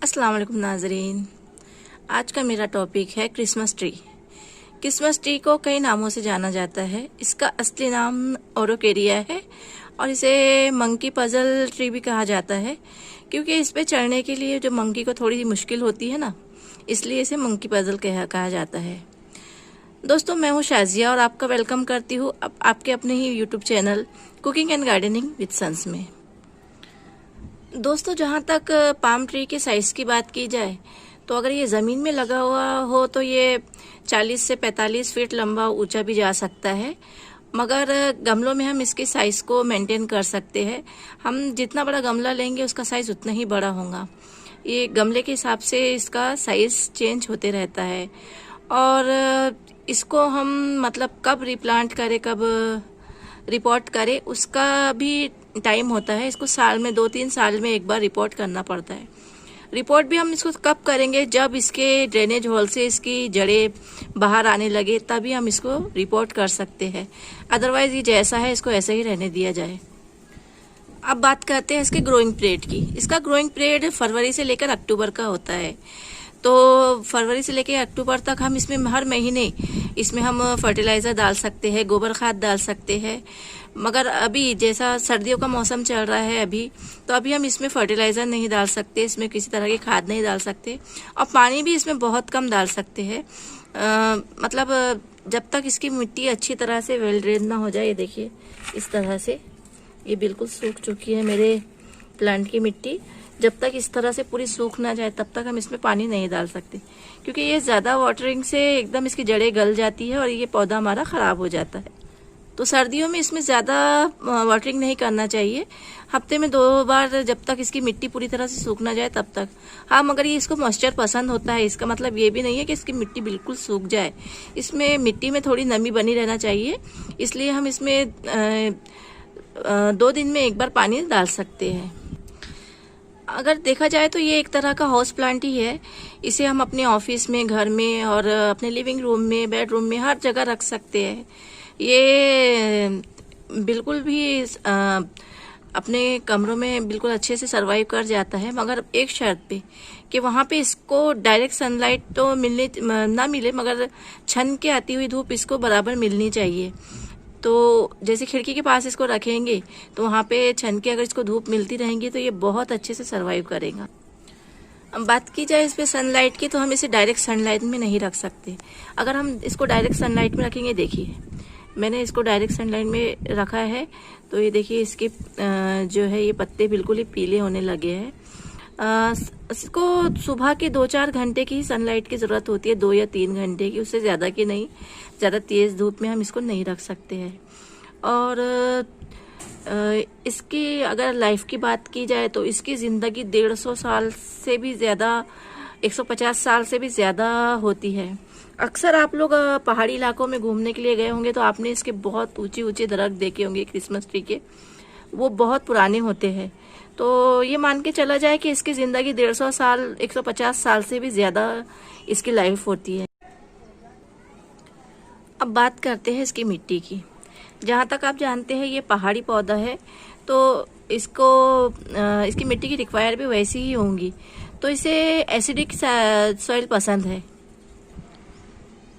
अस्सलाम वालेकुम नाजरीन। आज का मेरा टॉपिक है क्रिसमस ट्री। क्रिसमस ट्री को कई नामों से जाना जाता है। इसका असली नाम ओरोकेरिया है और इसे मंकी पजल ट्री भी कहा जाता है, क्योंकि इस पे चढ़ने के लिए जो मंकी को थोड़ी मुश्किल होती है ना, इसलिए इसे मंकी पजल कहा जाता है। दोस्तों, मैं हूँ शाजिया और आपका वेलकम करती हूँ आपके अपने ही YouTube channel cooking and gardening with sons में। दोस्तों, जहाँ तक पाम ट्री के साइज की बात की जाए तो अगर ये ज़मीन में लगा हुआ हो तो ये 40 से 45 फीट लंबा ऊंचा भी जा सकता है, मगर गमलों में हम इसके साइज को मेंटेन कर सकते हैं। हम जितना बड़ा गमला लेंगे उसका साइज उतना ही बड़ा होगा। ये गमले के हिसाब से इसका साइज चेंज होते रहता है और इसको हम मतलब कब रिप्लांट करें, कब रिपोर्ट करें, उसका भी टाइम होता है। इसको साल में 2-3 साल में एक बार रिपोर्ट करना पड़ता है। रिपोर्ट भी हम इसको कब करेंगे, जब इसके ड्रेनेज होल से इसकी जड़ें बाहर आने लगे, तभी हम इसको रिपोर्ट कर सकते हैं। अदरवाइज ये जैसा है इसको ऐसे ही रहने दिया जाए। अब बात करते हैं इसके ग्रोइंग पीरियड की। इसका ग्रोइंग पीरियड फरवरी से लेकर अक्टूबर का होता है। तो फरवरी से लेकर अक्टूबर तक हम इसमें हर महीने इसमें हम फर्टिलाइजर डाल सकते हैं, गोबर खाद डाल सकते हैं। मगर अभी जैसा सर्दियों का मौसम चल रहा है अभी, तो अभी हम इसमें फर्टिलाइजर नहीं डाल सकते, इसमें किसी तरह की खाद नहीं डाल सकते और पानी भी इसमें बहुत कम डाल सकते हैं। मतलब जब तक इसकी मिट्टी अच्छी तरह से वेल ड्रेन ना हो जाए। ये देखिए, इस तरह से ये बिल्कुल सूख चुकी है मेरे प्लांट की मिट्टी। जब तक इस तरह से पूरी सूख ना जाए तब तक हम इसमें पानी नहीं डाल सकते, क्योंकि ये ज़्यादा वाटरिंग से एकदम इसकी जड़ें गल जाती है और ये पौधा हमारा ख़राब हो जाता है। तो सर्दियों में इसमें ज़्यादा वाटरिंग नहीं करना चाहिए। हफ्ते में 2 बार, जब तक इसकी मिट्टी पूरी तरह से सूख ना जाए तब तक। हाँ, मगर ये इसको मॉइस्चर पसंद होता है, इसका मतलब ये भी नहीं है कि इसकी मिट्टी बिल्कुल सूख जाए। इसमें मिट्टी में थोड़ी नमी बनी रहना चाहिए, इसलिए हम इसमें 2 दिन में एक बार पानी डाल सकते हैं। अगर देखा जाए तो ये एक तरह का हाउस प्लांट ही है। इसे हम अपने ऑफिस में, घर में और अपने लिविंग रूम में, बेडरूम में, हर जगह रख सकते हैं। ये बिल्कुल भी अपने कमरों में बिल्कुल अच्छे से सरवाइव कर जाता है, मगर एक शर्त पे कि वहाँ पे इसको डायरेक्ट सनलाइट तो ना मिले, मगर छन के आती हुई धूप इसको बराबर मिलनी चाहिए। तो जैसे खिड़की के पास इसको रखेंगे तो वहाँ पे छन के अगर इसको धूप मिलती रहेंगी तो ये बहुत अच्छे से सरवाइव करेगा। अब बात की जाए इस पे सनलाइट की, तो हम इसे डायरेक्ट सनलाइट में नहीं रख सकते। अगर हम इसको डायरेक्ट सनलाइट में रखेंगे, देखिए मैंने इसको डायरेक्ट सनलाइट में रखा है, तो ये देखिए इसके जो है ये पत्ते बिल्कुल ही पीले होने लगे हैं। इसको सुबह के 2-4 घंटे की ही सनलाइट की ज़रूरत होती है, 2 या 3 घंटे की, उससे ज़्यादा की नहीं। ज़्यादा तेज़ धूप में हम इसको नहीं रख सकते हैं। और इसकी अगर लाइफ की बात की जाए तो इसकी ज़िंदगी 150 साल से भी ज़्यादा, 150 साल से भी ज़्यादा होती है। अक्सर आप लोग पहाड़ी इलाकों में घूमने के लिए गए होंगे तो आपने इसके बहुत ऊंचे ऊंचे दरख्त देखे होंगे क्रिसमस ट्री के, वो बहुत पुराने होते हैं। तो ये मान के चला जाए कि इसकी ज़िंदगी 150 साल, 150 साल से भी ज़्यादा इसकी लाइफ होती है। अब बात करते हैं इसकी मिट्टी की। जहाँ तक आप जानते हैं ये पहाड़ी पौधा है, तो इसकी मिट्टी की रिक्वायर भी वैसी ही होंगी। तो इसे एसिडिक सॉइल पसंद है।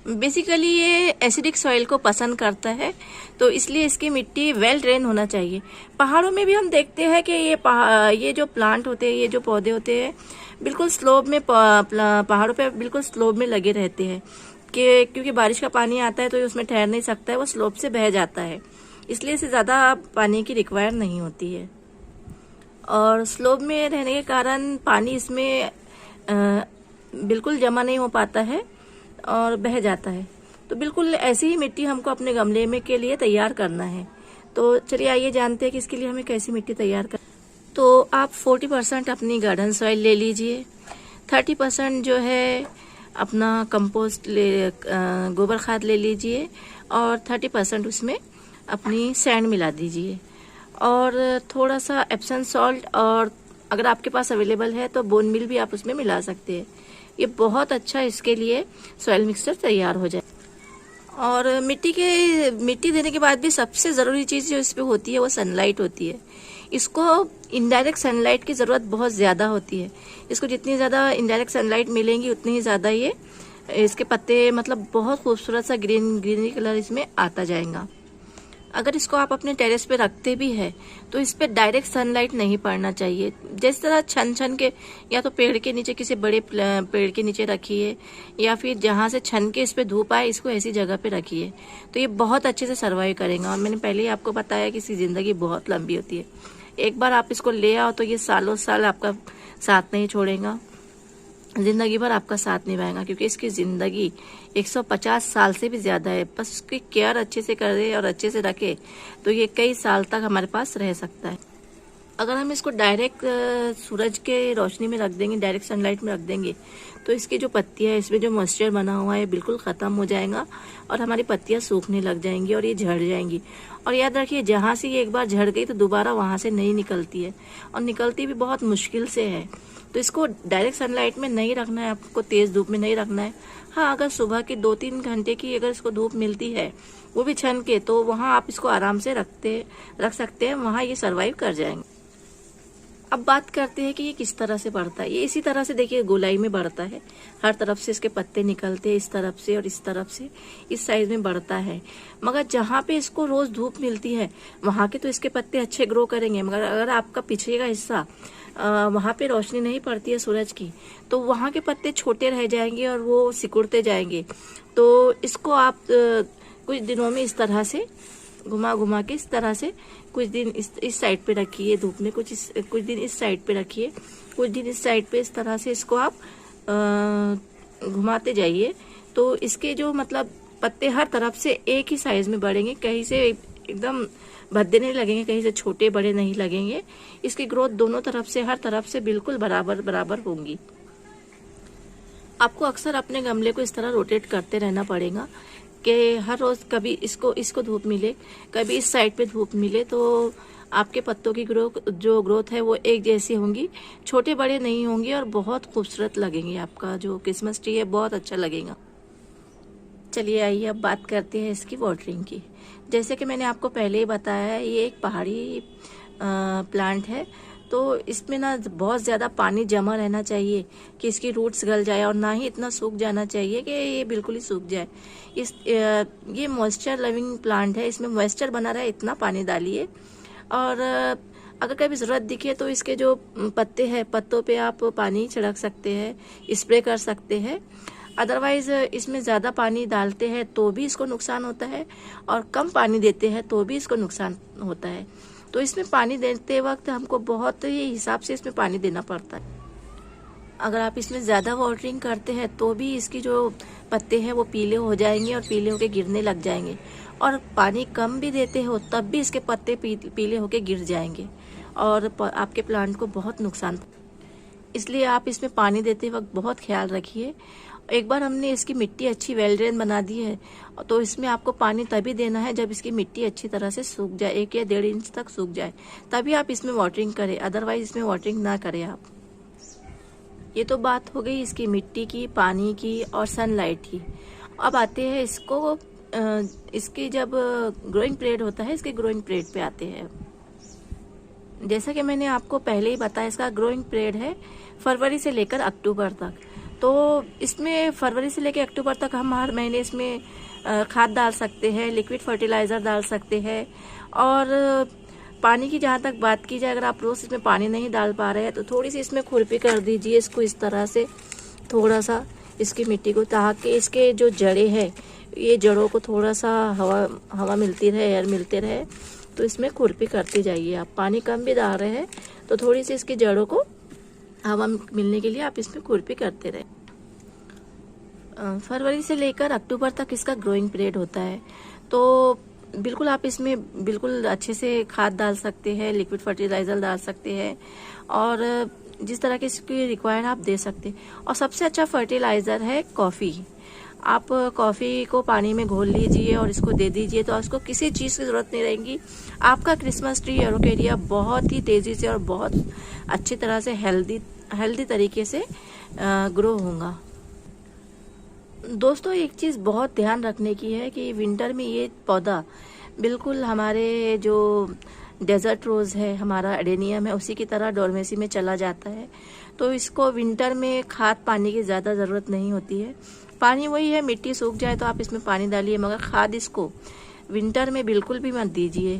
बेसिकली ये एसिडिक सॉइल को पसंद करता है, तो इसलिए इसकी मिट्टी वेल ड्रेन होना चाहिए। पहाड़ों में भी हम देखते हैं कि ये जो प्लांट होते हैं, ये जो पौधे होते हैं, बिल्कुल स्लोप में पहाड़ों पे बिल्कुल स्लोप में लगे रहते हैं कि क्योंकि बारिश का पानी आता है तो ये उसमें ठहर नहीं सकता है, वो स्लोप से बह जाता है, इसलिए इसे ज़्यादा पानी की रिक्वायर नहीं होती है। और स्लोप में रहने के कारण पानी इसमें बिल्कुल जमा नहीं हो पाता है और बह जाता है। तो बिल्कुल ऐसी ही मिट्टी हमको अपने गमले में के लिए तैयार करना है। तो चलिए आइए जानते हैं कि इसके लिए हमें कैसी मिट्टी तैयार कर। तो आप 40% अपनी गार्डन सॉइल ले लीजिए, 30% जो है अपना कंपोस्ट गोबर खाद ले लीजिए और 30% उसमें अपनी सैंड मिला दीजिए और थोड़ा सा एप्सम सॉल्ट, और अगर आपके पास अवेलेबल है तो बोन मिल भी आप उसमें मिला सकते हैं। ये बहुत अच्छा इसके लिए सॉइल मिक्सचर तैयार हो जाए। और मिट्टी देने के बाद भी सबसे ज़रूरी चीज़ जो इस पे होती है वो सनलाइट होती है। इसको इनडायरेक्ट सनलाइट की ज़रूरत बहुत ज़्यादा होती है। इसको जितनी ज़्यादा इनडायरेक्ट सनलाइट मिलेंगी उतनी ही ज़्यादा ये इसके पत्ते मतलब बहुत खूबसूरत सा ग्रीनरी कलर इसमें आता जाएगा। अगर इसको आप अपने टेरेस पे रखते भी है तो इस पे डायरेक्ट सनलाइट नहीं पड़ना चाहिए। जिस तरह छन छन के या तो पेड़ के नीचे, किसी बड़े पेड़ के नीचे रखिए, या फिर जहाँ से छन के इस पे धूप आए इसको ऐसी जगह पे रखिए, तो ये बहुत अच्छे से सर्वाइव करेगा। और मैंने पहले ही आपको बताया कि इसकी ज़िंदगी बहुत लंबी होती है। एक बार आप इसको ले आओ तो ये सालों साल आपका साथ नहीं छोड़ेगा, जिंदगी भर आपका साथ निभाएगा, क्योंकि इसकी ज़िंदगी 150 साल से भी ज़्यादा है। बस उसकी केयर अच्छे से करे और अच्छे से रखे तो ये कई साल तक हमारे पास रह सकता है। अगर हम इसको डायरेक्ट सूरज के रोशनी में रख देंगे, डायरेक्ट सनलाइट में रख देंगे, तो इसकी जो पत्तियां है, इसमें जो मॉइस्चर बना हुआ है बिल्कुल ख़त्म हो जाएगा और हमारी पत्तियां सूखने लग जाएंगी और ये झड़ जाएंगी। और याद रखिए, जहाँ से ये एक बार झड़ गई तो दोबारा वहाँ से नहीं निकलती है, और निकलती भी बहुत मुश्किल से है। तो इसको डायरेक्ट सनलाइट में नहीं रखना है, आपको तेज़ धूप में नहीं रखना है। हाँ, अगर सुबह की 2-3 घंटे की अगर इसको धूप मिलती है, वो भी छन के, तो वहाँ आप इसको आराम से रख सकते हैं, वहाँ ये सर्वाइव कर जाएंगे। अब बात करते हैं कि ये किस तरह से बढ़ता है। ये इसी तरह से देखिए गोलाई में बढ़ता है, हर तरफ से इसके पत्ते निकलते हैं, इस तरफ से और इस तरफ से, इस साइज में बढ़ता है। मगर जहाँ पे इसको रोज धूप मिलती है वहाँ के तो इसके पत्ते अच्छे ग्रो करेंगे, मगर अगर आपका पीछे का हिस्सा वहाँ पे रोशनी नहीं पड़ती है सूरज की, तो वहाँ के पत्ते छोटे रह जाएंगे और वो सिकुड़ते जाएंगे। तो इसको आप कुछ दिनों में इस तरह से घुमा घुमा के, इस तरह से कुछ दिन इस साइड पे रखिए धूप में, कुछ दिन इस साइड पे रखिए, कुछ दिन इस साइड पे, इस तरह से इसको आप घुमाते जाइए। तो इसके जो मतलब पत्ते हर तरफ से एक ही साइज में बढ़ेंगे, कहीं से एकदम भद्दे नहीं लगेंगे, कहीं से छोटे बड़े नहीं लगेंगे। इसकी ग्रोथ दोनों तरफ से, हर तरफ से बिल्कुल बराबर बराबर होंगी। आपको अक्सर अपने गमले को इस तरह रोटेट करते रहना पड़ेगा कि हर रोज कभी इसको धूप मिले, कभी इस साइड पे धूप मिले, तो आपके पत्तों की ग्रोथ है वो एक जैसी होंगी, छोटे बड़े नहीं होंगे और बहुत खूबसूरत लगेंगे। आपका जो क्रिसमस ट्री है बहुत अच्छा लगेगा। चलिए आइए अब बात करते हैं इसकी वाटरिंग की। जैसे कि मैंने आपको पहले ही बताया है, ये एक पहाड़ी प्लांट है, तो इसमें ना बहुत ज़्यादा पानी जमा रहना चाहिए कि इसकी रूट्स गल जाए, और ना ही इतना सूख जाना चाहिए कि ये बिल्कुल ही सूख जाए। ये मॉइस्चर लविंग प्लांट है, इसमें मॉइस्चर बना रहा है, इतना पानी डालिए। और अगर कभी ज़रूरत दिखे तो इसके जो पत्ते हैं, पत्तों पे आप पानी छिड़क सकते हैं, स्प्रे कर सकते हैं। अदरवाइज इसमें ज़्यादा पानी डालते हैं तो भी इसको नुकसान होता है, और कम पानी देते हैं तो भी इसको नुकसान होता है। तो इसमें पानी देते वक्त हमको बहुत ही हिसाब से इसमें पानी देना पड़ता है। अगर आप इसमें ज़्यादा वाटरिंग करते हैं तो भी इसकी जो पत्ते हैं वो पीले हो जाएंगे और पीले होके गिरने लग जाएंगे, और पानी कम भी देते हो तब भी इसके पत्ते पीले होके गिर जाएंगे और आपके प्लांट को बहुत नुकसान। इसलिए आप इसमें पानी देते वक्त बहुत ख्याल रखिए। एक बार हमने इसकी मिट्टी अच्छी वेल ड्रेन बना दी है, तो इसमें आपको पानी तभी देना है जब इसकी मिट्टी अच्छी तरह से सूख जाए, 1 या 1.5 इंच तक सूख जाए, तभी आप इसमें वाटरिंग करें, अदरवाइज इसमें वाटरिंग ना करें आप। ये तो बात हो गई इसकी मिट्टी की, पानी की और सनलाइट की। अब आते हैं इसकी जब ग्रोइंग पीरियड होता है, इसके ग्रोइंग पीरियड पे आते हैं। जैसा कि मैंने आपको पहले ही बताया, इसका ग्रोइंग पीरियड है फरवरी से लेकर अक्टूबर तक। तो इसमें फरवरी से लेकर अक्टूबर तक हम हर महीने इसमें खाद डाल सकते हैं, लिक्विड फर्टिलाइज़र डाल सकते हैं। और पानी की जहाँ तक बात की जाए, अगर आप रोज़ इसमें पानी नहीं डाल पा रहे हैं तो थोड़ी सी इसमें खुरपी कर दीजिए इसको, इस तरह से थोड़ा सा इसकी मिट्टी को, ताकि इसके जो जड़ें हैं, ये जड़ों को थोड़ा सा हवा मिलती रहे, एयर मिलते रहे। तो इसमें खुरपी करते जाइए। आप पानी कम भी डाल रहे हैं तो थोड़ी सी इसकी जड़ों को हवा मिलने के लिए आप इसमें खुरपी करते रहे। फरवरी से लेकर अक्टूबर तक इसका ग्रोइंग पीरियड होता है, तो बिल्कुल आप इसमें बिल्कुल अच्छे से खाद डाल सकते हैं, लिक्विड फर्टिलाइजर डाल सकते हैं, और जिस तरह की इसकी रिक्वायर्ड आप दे सकते हैं। और सबसे अच्छा फर्टिलाइजर है कॉफ़ी। आप कॉफ़ी को पानी में घोल लीजिए और इसको दे दीजिए, तो उसको किसी चीज़ की ज़रूरत नहीं रहेगी। आपका क्रिसमस ट्री एरोकेरिया बहुत ही तेज़ी से और बहुत अच्छी तरह से हेल्दी तरीके से ग्रो होगा। दोस्तों, एक चीज़ बहुत ध्यान रखने की है कि विंटर में ये पौधा बिल्कुल हमारे जो डेजर्ट रोज़ है, हमारा एडेनियम है, उसी की तरह डोरमेसी में चला जाता है। तो इसको विंटर में खाद पानी की ज़्यादा ज़रूरत नहीं होती है। पानी वही है, मिट्टी सूख जाए तो आप इसमें पानी डालिए, मगर खाद इसको विंटर में बिल्कुल भी मत दीजिए,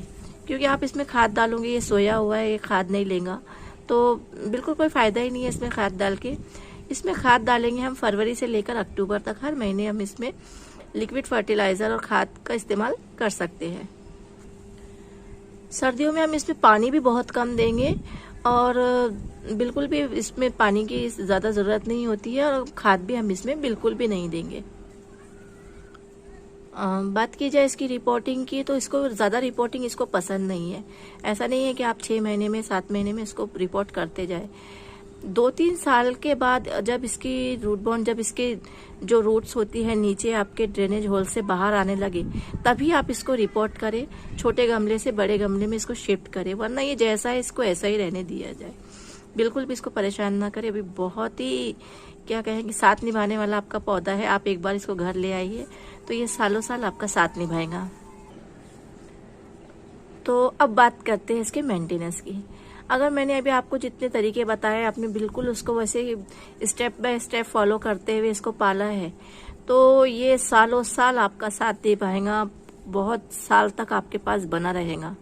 क्योंकि आप इसमें खाद डालोगे, ये सोया हुआ है, ये खाद नहीं लेगा, तो बिल्कुल कोई फ़ायदा ही नहीं है इसमें खाद डाल के। इसमें खाद डालेंगे हम फरवरी से लेकर अक्टूबर तक, हर महीने हम इसमें लिक्विड फर्टिलाइज़र और खाद का इस्तेमाल कर सकते हैं। सर्दियों में हम इसमें पानी भी बहुत कम देंगे और बिल्कुल भी इसमें पानी की ज़्यादा ज़रूरत नहीं होती है, और खाद भी हम इसमें बिल्कुल भी नहीं देंगे। बात की जाए इसकी रिपोर्टिंग की, तो इसको ज़्यादा रिपोर्टिंग इसको पसंद नहीं है। ऐसा नहीं है कि आप 6 महीने में 7 महीने में इसको रिपोर्ट करते जाए। 2-3 साल के बाद जब इसकी रूट बॉन्ड, जब इसके जो रूट्स होती है नीचे आपके ड्रेनेज होल से बाहर आने लगे, तभी आप इसको रिपोर्ट करें। छोटे गमले से बड़े गमले में इसको शिफ्ट करें, वरना ये जैसा है इसको ऐसा ही रहने दिया जाए। बिल्कुल भी इसको परेशान ना करें। अभी बहुत ही क्या कहें कि साथ निभाने वाला आपका पौधा है। आप एक बार इसको घर ले आइए तो ये सालों साल आपका साथ निभाएगा। तो अब बात करते हैं इसके मेंटेनेंस की। अगर मैंने अभी आपको जितने तरीके बताए, आपने बिल्कुल उसको वैसे स्टेप बाय स्टेप फॉलो करते हुए इसको पाला है, तो ये सालों साल आपका साथ दे पाएगा, बहुत साल तक आपके पास बना रहेगा।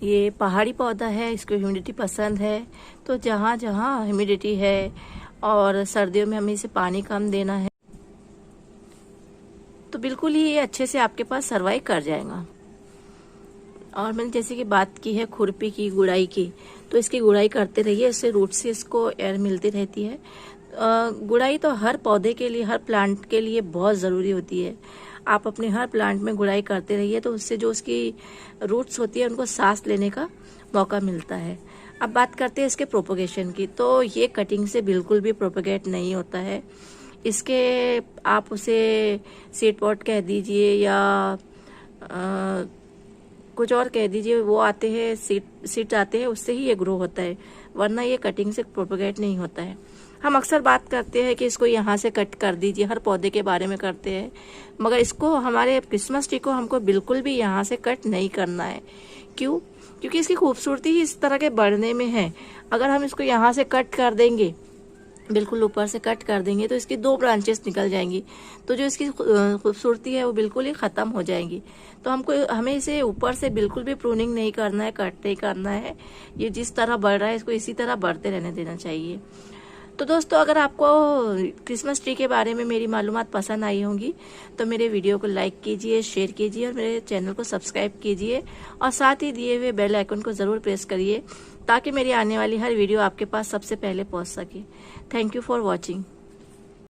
ये पहाड़ी पौधा है, इसको ह्यूमिडिटी पसंद है, तो जहाँ जहाँ ह्यूमिडिटी है और सर्दियों में हमें इसे पानी कम देना है, तो बिल्कुल ही ये अच्छे से आपके पास सर्वाइव कर जाएगा। और मैंने जैसे कि बात की है खुरपी की, गुड़ाई की, तो इसकी गुड़ाई करते रहिए, इससे रूट से इसको एयर मिलती रहती है। गुड़ाई तो हर पौधे के लिए, हर प्लांट के लिए बहुत ज़रूरी होती है। आप अपने हर प्लांट में गुड़ाई करते रहिए, तो उससे जो उसकी रूट्स होती है उनको सांस लेने का मौका मिलता है। अब बात करते हैं इसके प्रोपोगेशन की, तो ये कटिंग से बिल्कुल भी प्रोपोगेट नहीं होता है। इसके आप उसे सीड पॉट कह दीजिए या कुछ और कह दीजिए, वो आते हैं सीड आते हैं, उससे ही ये ग्रो होता है, वरना ये कटिंग से प्रोपोगेट नहीं होता है। हम अक्सर बात करते हैं कि इसको यहाँ से कट कर दीजिए, हर पौधे के बारे में करते हैं, मगर इसको हमारे क्रिसमस ट्री को हमको बिल्कुल भी यहाँ से कट नहीं करना है। क्यों? क्योंकि इसकी खूबसूरती ही इस तरह के बढ़ने में है। अगर हम इसको यहाँ से कट कर देंगे, बिल्कुल ऊपर से कट कर देंगे, तो इसकी 2 ब्रांचेस निकल जाएंगी, तो जो इसकी खूबसूरती है वो बिल्कुल ही ख़त्म हो जाएंगी। तो हमें इसे ऊपर से बिल्कुल भी प्रूनिंग नहीं करना है, कट नहीं करना है। ये जिस तरह बढ़ रहा है इसको इसी तरह बढ़ते रहने देना चाहिए। तो दोस्तों, अगर आपको क्रिसमस ट्री के बारे में मेरी मालूमात पसंद आई होंगी तो मेरे वीडियो को लाइक कीजिए, शेयर कीजिए और मेरे चैनल को सब्सक्राइब कीजिए, और साथ ही दिए हुए बेल आइकन को ज़रूर प्रेस करिए, ताकि मेरी आने वाली हर वीडियो आपके पास सबसे पहले पहुंच सके। Thank you for watching.